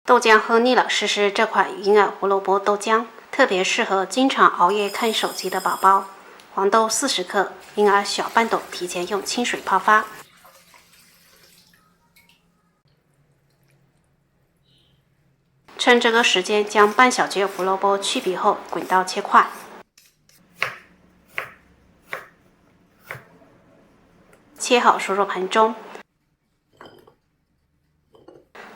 豆浆喝腻了，试试这款银耳胡萝卜豆浆，特别适合经常熬夜看手机的宝宝。黄豆40克，银耳小半斗，提前用清水泡发。趁这个时间，将半小节胡萝卜去皮后滚刀切块。切好输入盘中。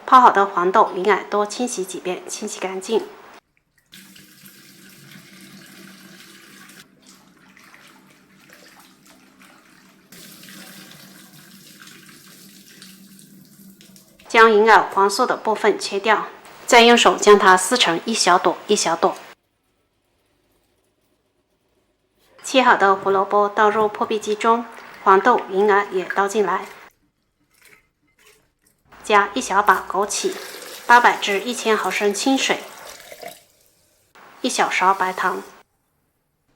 泡好的黄豆、银耳多清洗几遍，清洗干净。将银耳黄色的部分切掉，再用手将它撕成一小朵一小朵。切好的胡萝卜倒入破壁机中，黄豆、银耳也倒进来。加一小把枸杞，800至1000毫升清水，1小勺白糖。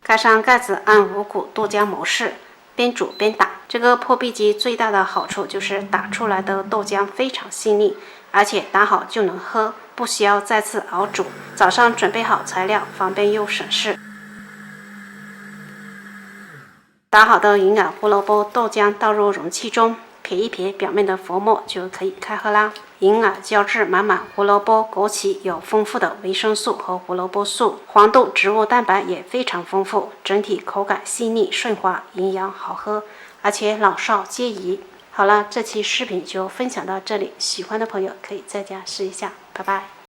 盖上盖子，按5股豆浆模式，边煮边打。这个破壁机最大的好处就是打出来的豆浆非常细腻，而且打好就能喝，不需要再次熬煮。早上准备好材料，方便又省事。打好的银耳胡萝卜豆浆倒入容器中，撇一撇表面的浮沫，就可以开喝啦。银耳胶质满满，胡萝卜、枸杞有丰富的维生素和胡萝卜素，黄豆植物蛋白也非常丰富，整体口感细腻顺滑，营养好喝，而且老少皆宜。好了，这期视频就分享到这里，喜欢的朋友可以在家试一下，拜拜。